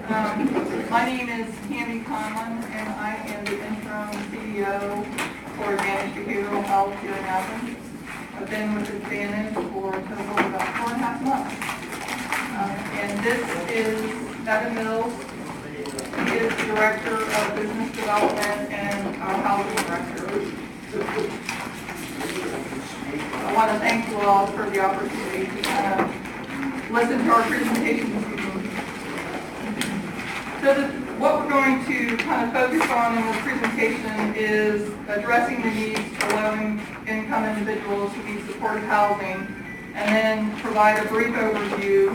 My name is Tammy Conlon, and I am the interim CEO for Advantage Behavioral Health here in Athens. I've been with Advantage for a total of about 4.5 months. And this is Evan Mills. He is the Director of Business Development and our Housing Director. I want to thank you all for the opportunity to listen to our presentation this evening. So what we're going to kind of focus on in this presentation is addressing the needs for low-income individuals who need supportive housing, and then provide a brief overview,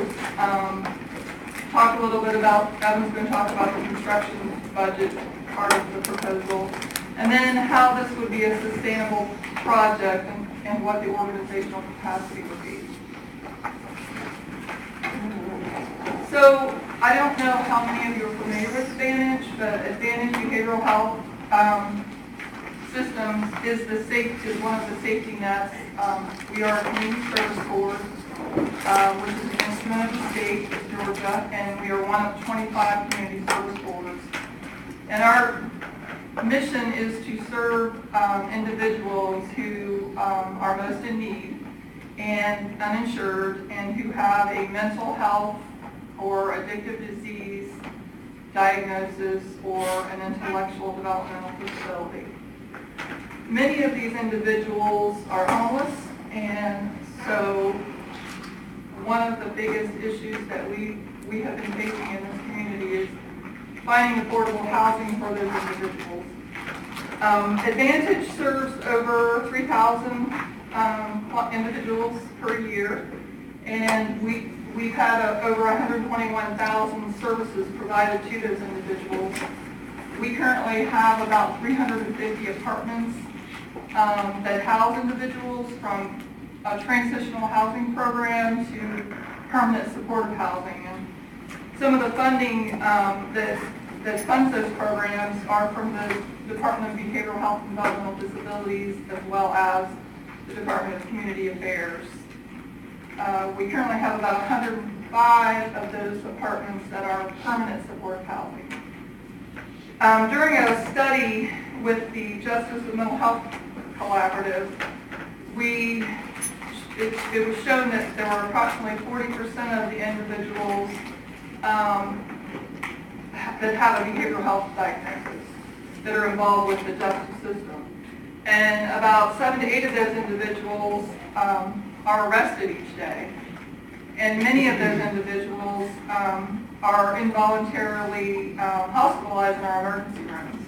talk a little bit about, Evan's going to talk about the construction budget part of the proposal, and then how this would be a sustainable project and what the organizational capacity would be. So I don't know how many of you are familiar with Advantage, but Advantage Behavioral Health Systems is one of the safety nets. We are a community service board, which is an instrument of the state of Georgia, and we are one of 25 community service boards. And our mission is to serve individuals who are most in need and uninsured, and who have a mental health or addictive disease diagnosis or an intellectual developmental disability. Many of these individuals are homeless, and so one of the biggest issues that we have been facing in this community is finding affordable housing for those individuals. Advantage serves over 3,000 individuals per year, and we've had over 121,000 services provided to those individuals. We currently have about 350 apartments that house individuals from a transitional housing program to permanent supportive housing. And some of the funding that funds those programs are from the Department of Behavioral Health and Developmental Disabilities, as well as the Department of Community Affairs. We currently have about 105 of those apartments that are permanent supportive housing. During a study with the Justice with Mental Health Collaborative, it was shown that there were approximately 40% of the individuals that have a behavioral health diagnosis that are involved with the justice system. And about 7 to 8 of those individuals are arrested each day. And many of those individuals are involuntarily hospitalized in our emergency rooms.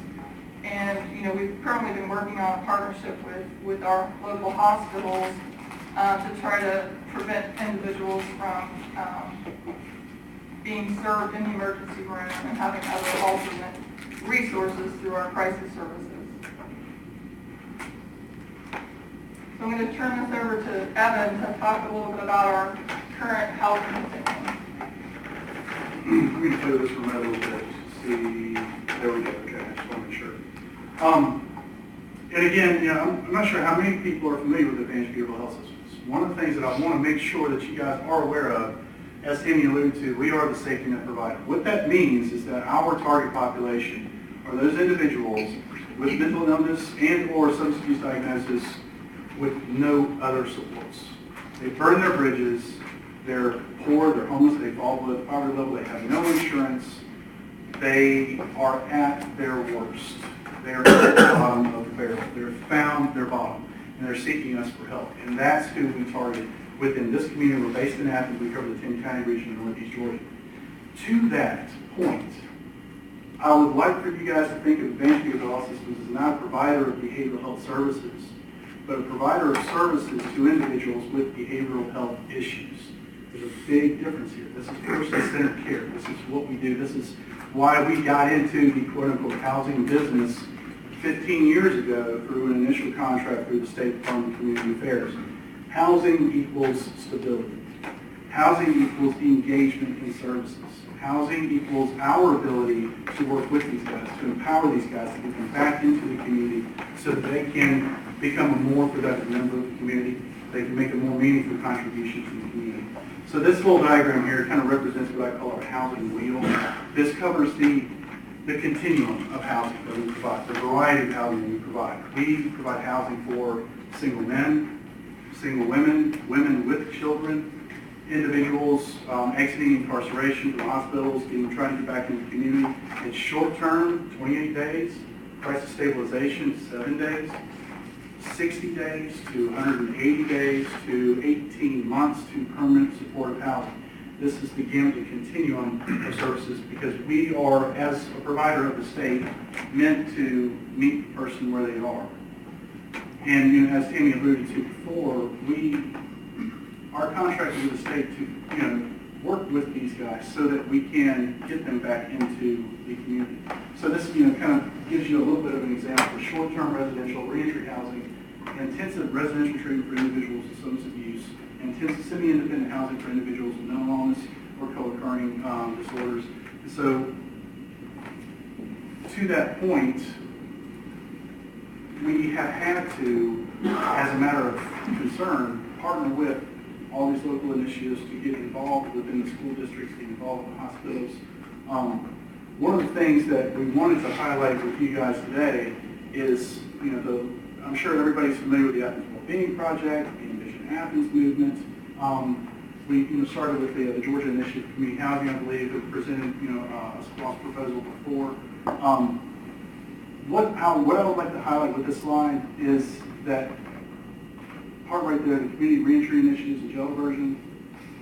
And we've currently been working on a partnership with our local hospitals to try to prevent individuals from being served in the emergency room and having other alternate resources through our crisis services. So I'm going to turn this over to Evan to talk a little bit about our current housing continuum. I'm going to play this remote a little bit to see. There we go. Okay, I just want to make sure. And again, I'm not sure how many people are familiar with Advantage Behavioral Health Systems. One of the things that I want to make sure that you guys are aware of, as Tammy alluded to, we are the safety net provider. What that means is that our target population are those individuals with mental illness and or substance use diagnosis with no other supports. They burn their bridges, they're poor, they're homeless, they fall below the poverty level, they have no insurance, they are at their worst. They're at the bottom of the barrel. They're found their bottom, and they're seeking us for help. And that's who we target within this community. We're based in Athens. We cover the 10-county region in Northeast Georgia. To that point, I would like for you guys to think of Advantage Behavioral Health Systems as not a provider of behavioral health services, but a provider of services to individuals with behavioral health issues. There's a big difference here. This is person-centered care. This is what we do. This is why we got into the quote-unquote housing business 15 years ago through an initial contract through the State Department of Community Affairs. Housing equals stability. Housing equals engagement in services. Housing equals our ability to work with these guys, to empower these guys, to get them back into the community so that they can become a more productive member of the community they can make a more meaningful contribution to the community. So this little diagram here kind of represents what I call our housing wheel. This covers the continuum of housing that we provide, the variety of housing that we provide. We provide housing for single men, single women, women with children, individuals exiting incarceration from hospitals, trying to get back into the community. It's short-term, 28 days, crisis stabilization, 7 days, 60 days to 180 days to 18 months to permanent supportive housing. This is the gamut and continuum of services because we are, as a provider of the state, meant to meet the person where they are. And as Tammy alluded to before, our contract with the state to work with these guys so that we can get them back into the community. So this kind of gives you a little bit of an example of short-term residential reentry housing, intensive residential treatment for individuals with substance abuse, intensive semi-independent housing for individuals with mental illness or co-occurring disorders. And so to that point, we have had to, as a matter of concern, partner with all these local initiatives to get involved within the school districts, get involved with the hospitals. One of the things that we wanted to highlight with you guys today is, I'm sure everybody's familiar with the Athens Wellbeing Project, the Envision Athens movement. We started with the Georgia Initiative for Community Housing, I believe, that presented a SPLOST proposal before. What I would like to highlight with this slide is that part right there, the community reentry initiatives and jail diversion,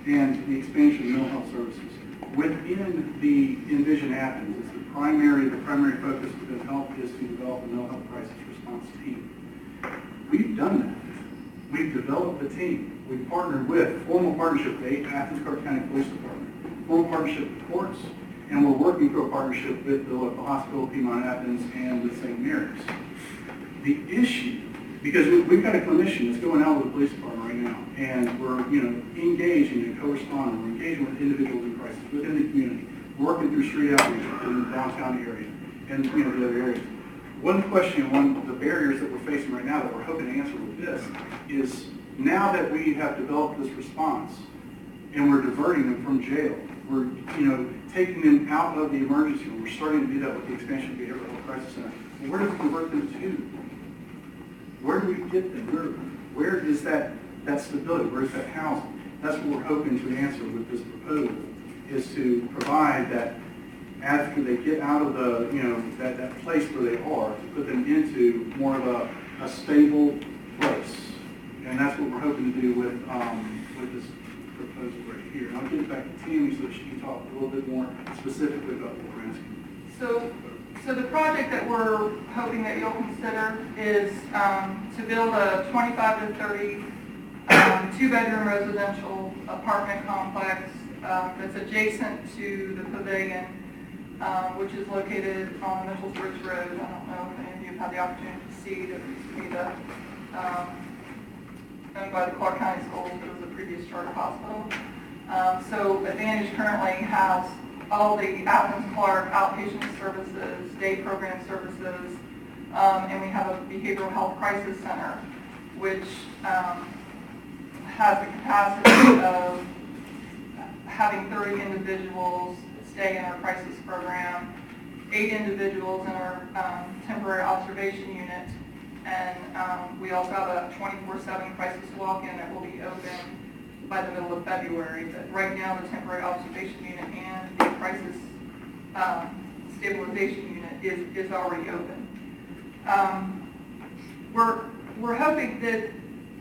and the expansion of mental health services. Within the Envision Athens, it's the primary focus within health is to develop a mental health crisis response team. We've done that. We've developed the team. We've partnered with, formal partnership with the Athens-Clarke County Police Department, formal partnership with courts, and we're working through a partnership with the local hospital, Piedmont Athens, and with St. Mary's. The issue, because we've got a clinician that's going out with the police department right now, and we're engaging and co-responding, we're engaging with individuals in crisis within the community, working through street outreach in the downtown area, and the other areas. One question, one of the barriers that we're facing right now that we're hoping to answer with this is now that we have developed this response and we're diverting them from jail, we're taking them out of the emergency room. We're starting to do that with the expansion of the Behavioral Health Crisis Center. Well, where do we convert them to? Where do we get them? Where is that stability? Where is that housing? That's what we're hoping to answer with this proposal, is to provide that after they get out of the, that place where they are, to put them into more of a stable place. And that's what we're hoping to do with this proposal right here. And I'll get it back to Tammy so that she can talk a little bit more specifically about what we're asking. So the project that we're hoping that you'll consider is to build a 25 to 30 two-bedroom residential apartment complex that's adjacent to the pavilion, which is located on Mitchell's Ridge Road. I don't know if any of you have had the opportunity to see that used to be the owned by the Clarke County Schools. It was a previous charter hospital. So Advantage currently has all the Athens-Clarke outpatient services, day program services, and we have a behavioral health crisis center, which has the capacity of having 30 individuals stay in our crisis program, 8 individuals in our temporary observation unit, and we also have a 24/7 crisis walk-in that will be open by the middle of February. But right now, the temporary observation unit and the crisis stabilization unit is already open. We're hoping that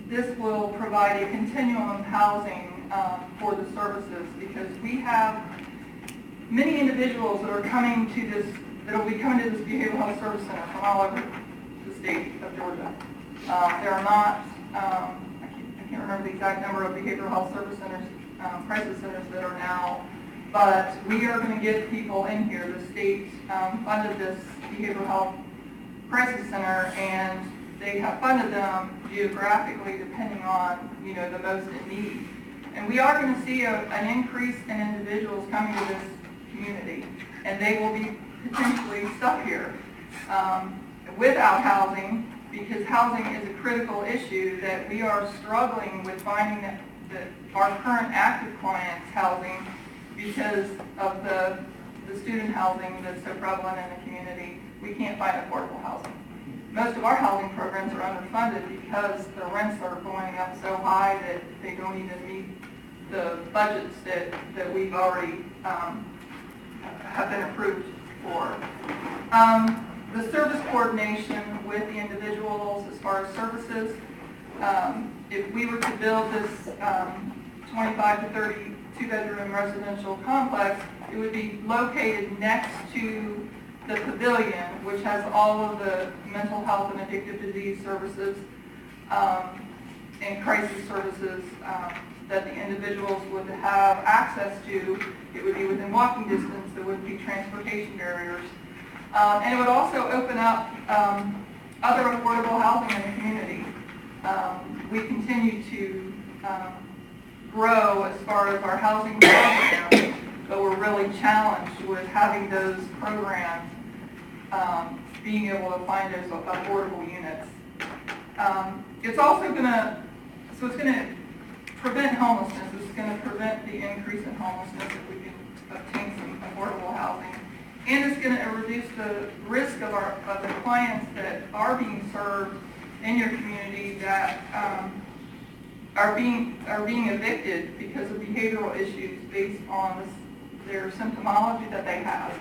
this will provide a continuum of housing for the services, because we have many individuals that are coming to this, that will be coming to this behavioral health service center from all over the state of Georgia. There are not, I can't remember the exact number of behavioral health service centers, crisis centers that are now, but we are going to get people in here. The state funded this behavioral health crisis center, and they have funded them geographically depending on, the most in need. And we are going to see an increase in individuals coming to this community, and they will be potentially stuck here without housing because housing is a critical issue, that we are struggling with finding that our current active clients' housing, because of the student housing that's so prevalent in the community, we can't find affordable housing. Most of our housing programs are underfunded because the rents are going up so high that they don't even meet the budgets that we've already have been approved for. The service coordination with the individuals as far as services, if we were to build this 25 to 30 two-bedroom residential complex, it would be located next to the pavilion, which has all of the mental health and addictive disease services and crisis services that the individuals would have access to. It would be within walking distance. There wouldn't be transportation barriers. And it would also open up other affordable housing in the community. We continue to grow as far as our housing programs, but we're really challenged with having those programs being able to find those affordable units. It's also going to, it's going to prevent homelessness. It's going to prevent the increase in homelessness if we can obtain some affordable housing. And it's going to reduce the risk of the clients that are being served in your community that are being evicted because of behavioral issues based on their symptomology that they have.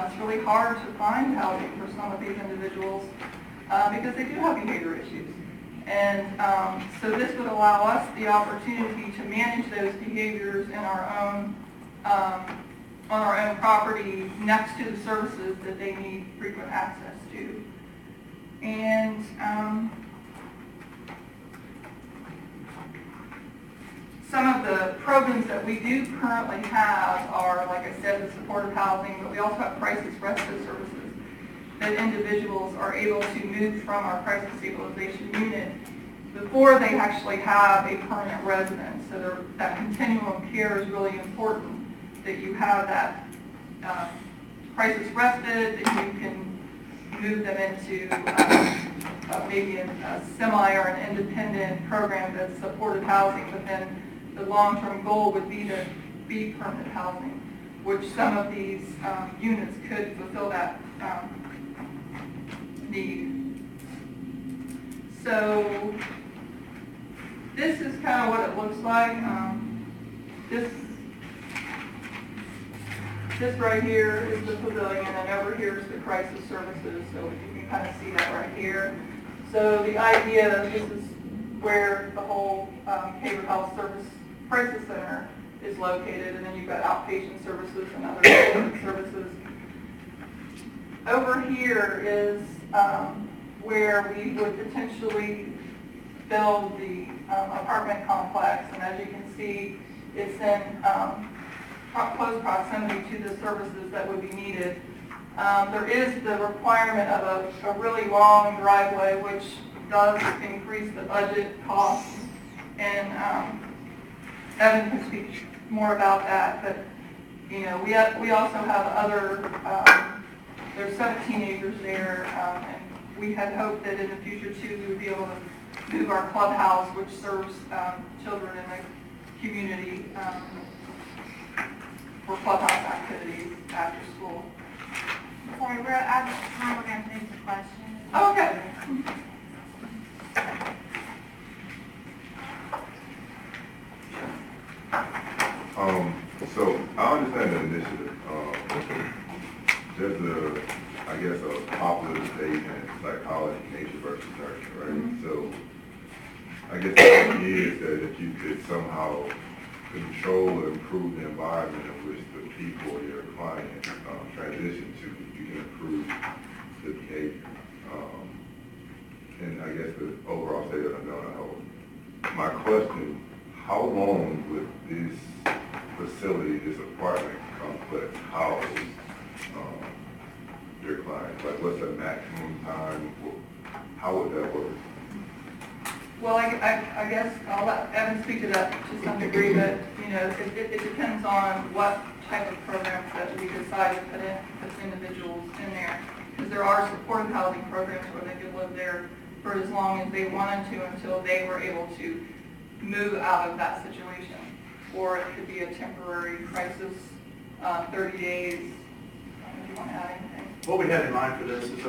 It's really hard to find housing for some of these individuals because they do have behavior issues. And so this would allow us the opportunity to manage those behaviors in our own, on our own property next to the services that they need frequent access to. And some of the programs that we do currently have are, like I said, the supportive housing, but we also have crisis respite services that individuals are able to move from our crisis stabilization unit before they actually have a permanent residence. So that continuum of care is really important, that you have that crisis respite, that you can move them into maybe a semi or an independent program that's supportive housing, but then the long-term goal would be to be permanent housing, which some of these units could fulfill that need. So this is kind of what it looks like. This right here is the pavilion, and over here is the crisis services. So you can kind of see that right here. So the idea, this is where the whole behavioral health service crisis center is located, and then you've got outpatient services and other services. Over here is where we would potentially build the apartment complex, and as you can see, it's in close proximity to the services that would be needed. There is the requirement of a really long driveway, which does increase the budget costs, and Evan can speak more about that. But you know, we also have other. There's 17 acres there, and we had hoped that in the future too we would be able to move our clubhouse, which serves children in the community for clubhouse activities after school. Sorry, we're out of time. We're going to take some questions. Oh, okay. So I understand the initiative. There's I guess, a popular debate in psychology, nature versus nurture, right? Mm-hmm. So I guess the idea is that if you could somehow control or improve the environment in which the people or your client transition to, you can improve the behavior. And I guess the overall state of the whole. My question, how long would this facility, this apartment complex, house your clients? Like, what's the maximum time? How would that work? Well, I guess I'll let Evan speak to that to some degree, but you know, it depends on what type of programs that we decide to put individuals in there. Because there are supportive housing programs where they can live there for as long as they wanted to until they were able to move out of that situation. Or it could be a temporary crisis, 30 days. If you want to add anything. What we had in mind for this is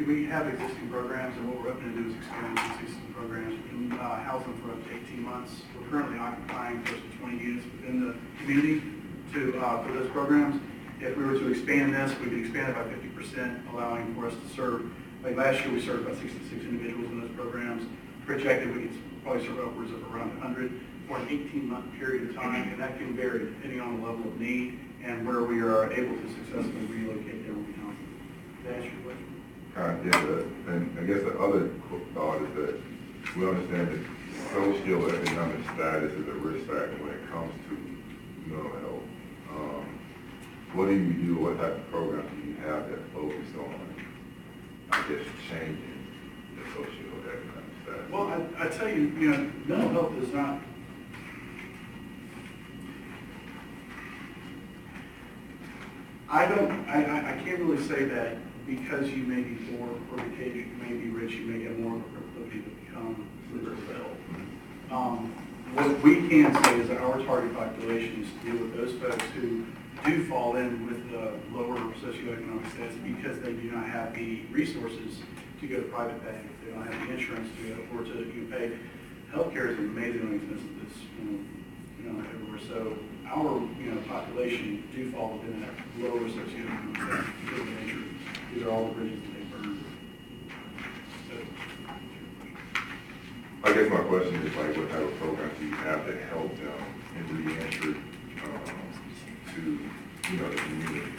we have existing programs, and what we're hoping to do is expand these existing programs. We can house them for up to 18 months. We're currently occupying close to 20 units within the community for those programs. If we were to expand this, we could expand it by 50%, allowing for us to serve, like last year we served about 66 individuals in those programs. Projected we could probably serve upwards of around 100 for an 18-month period of time, and that can vary depending on the level of need and where we are able to successfully relocate them. Did I answer your question? Yeah, and I guess the other thought is that we understand that socioeconomic status is a risk factor when it comes to mental health. What do you do, what type of programs do you have that focus on, I guess, changing the socioeconomic status? Well, I tell you, mental health is not, I can't really say that because you may be poor or because you may be rich, you may get more of a proclivity to become mentally ill. What we can say is that our target population is to deal with those folks who do fall in with the lower socioeconomic status because they do not have the resources to go to private pay, if they don't have the insurance to go or to pay. Healthcare is amazingly expensive. It's everywhere. So our population do fall within that lower socioeconomic status because of the nature. These are all the bridges that they burn. I guess my question is like, what type of programs do you have that help them in re-entry to, the community,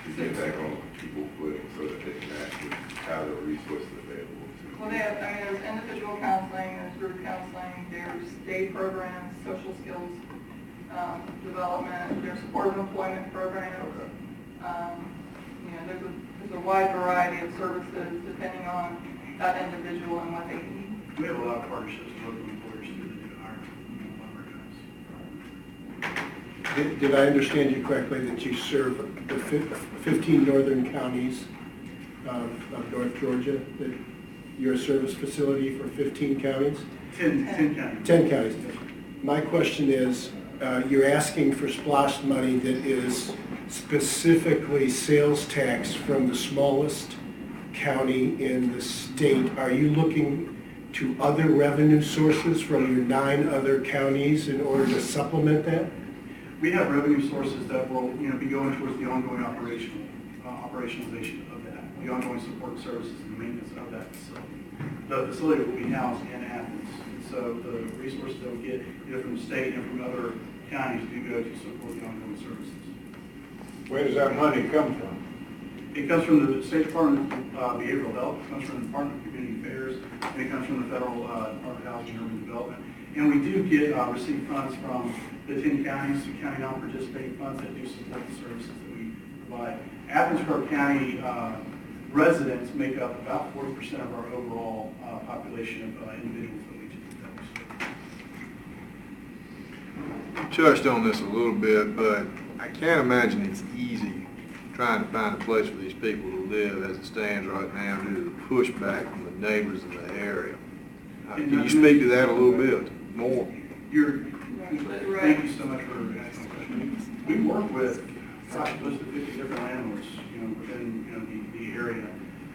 to get back on equal footing so that they can actually have the resources available to? Well, there's individual counseling, there's group counseling, there's day programs, social skills development, there's supportive employment programs. Okay. There's a wide variety of services depending on that individual and what they need. We have a lot of partnerships with local employers too that do hire a lot of our guys. Did I understand you correctly that you serve the 15 northern counties of North Georgia, that you're a service facility for 15 counties? 10 counties. 10 counties. My question is, you're asking for SPLOST money that is specifically sales tax from the smallest county in the state. Are you looking to other revenue sources from your 9 other counties in order to supplement that? We have revenue sources that will, be going towards the ongoing operationalization of that, the ongoing support services and maintenance of that facility. The facility will be housed in Athens, and so the resources that we get either from the state and from other counties do go to support the ongoing services. Where does that money come from? It comes from the State Department of Behavioral Health, it comes from the Department of Community Affairs, and it comes from the Federal Department of Housing and Urban Development. And we do get receive funds from the 10 counties, the county non-participating funds that do support the services that we provide. Athens-Clarke County residents make up about 40% of our overall population of individuals that we do. You touched on this a little bit, but I can't imagine it's easy trying to find a place for these people to live as it stands right now due to the pushback from the neighbors in the area. Can you speak to that a little bit more? Thank you so much for asking the question. We work with close to 50 different landlords, within the area.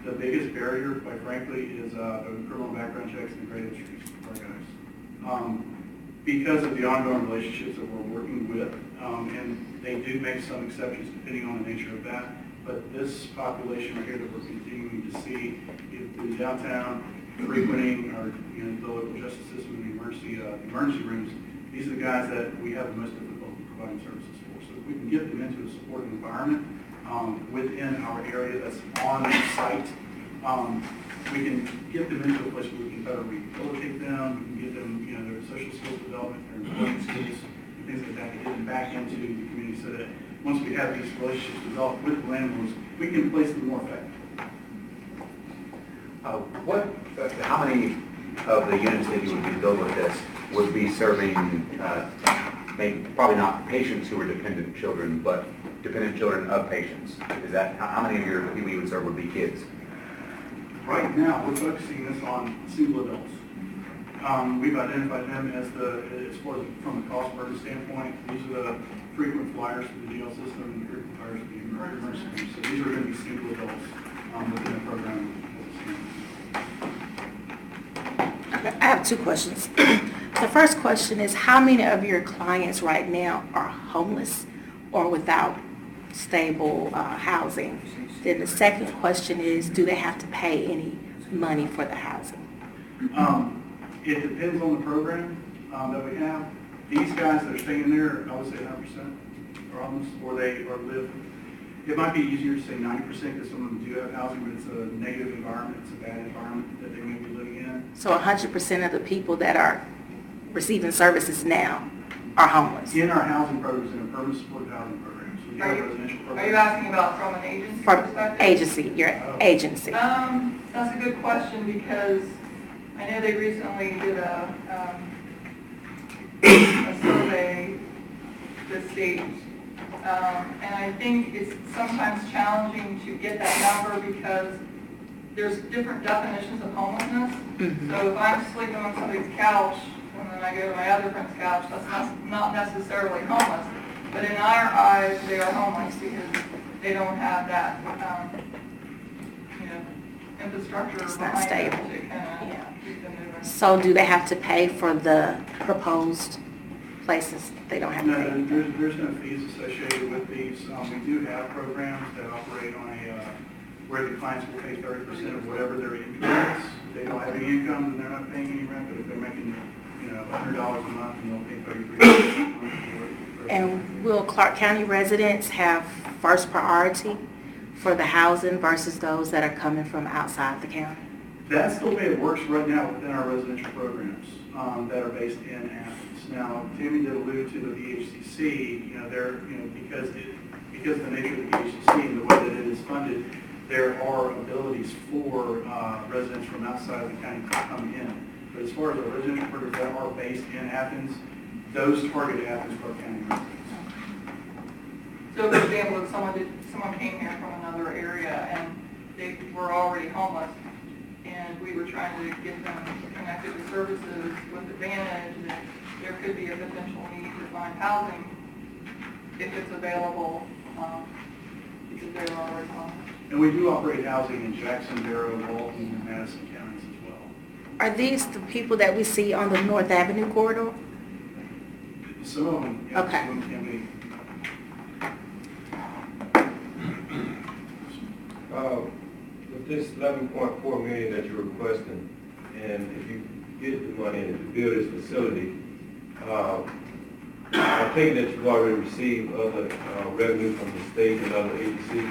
The biggest barrier, quite frankly, is the criminal background checks and the credit histories for our guys. Because of the ongoing relationships that we're working with, and they do make some exceptions depending on the nature of that, but this population right here that we're continuing to see in downtown, frequenting our, the local justice system and the emergency rooms, these are the guys that we have the most difficulty providing services for. So if we can get them into a supportive environment within our area that's on site, we can get them into a place where we can better rehabilitate them, we can get them, their social skills development, their employment skills, and things like that to get them back into the community so that once we have these relationships developed with the landlords, we can place them more effectively. How many of the units that you would be built with this would be serving, maybe probably not patients who are dependent children, but dependent children of patients? Is that how many of your people you would serve would be kids? Right now, we're focusing this on single adults. We've identified them as as far as from a cost burden standpoint, these are the frequent flyers for the jail system and the frequent flyers for the emergency room. So these are going to be single adults within the program. I have two questions. The first question is, how many of your clients right now are homeless or without stable housing? Then the second question is, do they have to pay any money for the housing? It depends on the program that we have. These guys that are staying there, I would say 100% are homeless, or live. It might be easier to say 90% because some of them do have housing, but it's a negative environment, it's a bad environment that they may be living in. So 100% of the people that are receiving services now are homeless? In our housing programs, in a permanent supported housing program. So we have residential programs. Are you asking about from an agency From perspective? agency, your agency. That's a good question because I know they recently did a survey, the state, and I think it's sometimes challenging to get that number because there's different definitions of homelessness. Mm-hmm. So if I'm sleeping on somebody's couch and then I go to my other friend's couch, that's not necessarily homeless. But in our eyes, they are homeless because they don't have that, infrastructure It's not behind them stable. to kind of keep them moving. So do they have to pay for the proposed places? They don't have to No, pay? there's no fees associated with these. We do have programs that operate on where the clients will pay 30% of whatever their income is. If they don't have any income, then they're not paying any rent, but if they're making, $100 a month, then they'll pay 33%. And will Clarke County residents have first priority for the housing versus those that are coming from outside the county? That's the way it works right now within our residential programs that are based in Athens. Now, Tammy did allude to the BHCC, because of the nature of the BHCC and the way that it is funded, there are abilities for residents from outside of the county to come in. But as far as our residential programs that are based in Athens, those target Athens-Clarke County residents. So for example, if someone came here from another area and they were already homeless, and we were trying to get them connected to services with advantage, that there could be a potential need to find housing if it's available, because they're already homeless. And we do operate housing in Jackson, Barrow, Walton, and Madison counties as well. Are these the people that we see on the North Avenue corridor? Some of them, yeah, Okay. some of them can be. With this 11.4 million that you're requesting, and if you get the money and if you build this facility, I think that you've already received other revenue from the state and other agencies.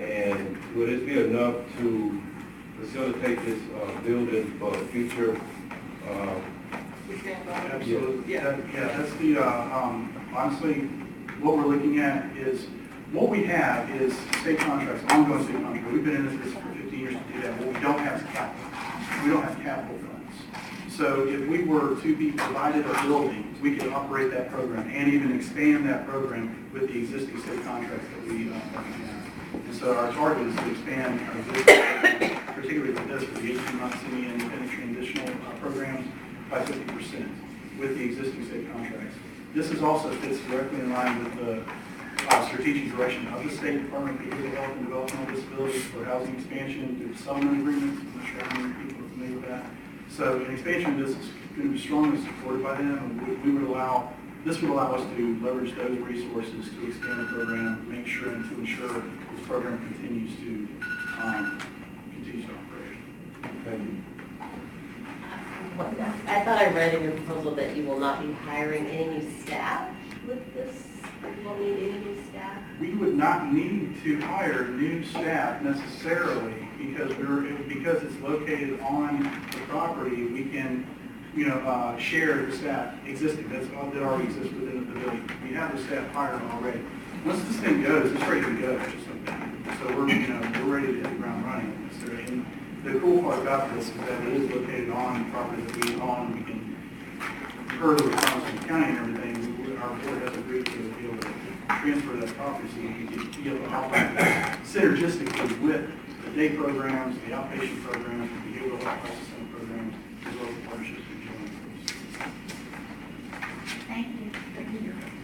And would this be enough to facilitate this building for the future? We stand by it. Absolutely. Yeah. That's the, honestly, what we're looking at is, what we have is state contracts, ongoing state contracts. We've been in this business for 15 years to do that. What we don't have is capital. We don't have capital funds. So if we were to be provided a building, we could operate that program and even expand that program with the existing state contracts that we have. And so our target is to expand our existing, particularly for this, for the 18-month semi-independent transitional programs, by 50% with the existing state contracts. This is also fits directly in line with the strategic direction of the State Department of Behavioral Health and Developmental Disabilities for housing expansion through settlement agreements. I'm not sure how many people are familiar with that. So an expansion of this is going to be strongly supported by them, and this would allow us to leverage those resources to expand the program, make sure and to ensure this program continues to operate. Thank you. I thought I read in your proposal that you will not be hiring any new staff with this. You won't need any new staff? We would not need to hire new staff necessarily because it's located on the property. We can, share the staff existing. That already exists within the pavilion. We have the staff hired already. Once this thing goes, it's ready to go. Just like that. So we're ready to hit the ground running. And the cool part about this is that it is located on the property that we own. We can, per the requirements of the county and everything, our board has agreed to be able to transfer that property so we can be able to operate synergistically with the the day programs, the outpatient programs, the behavioral health crisis center programs, as well as the partnerships we join. Thank you.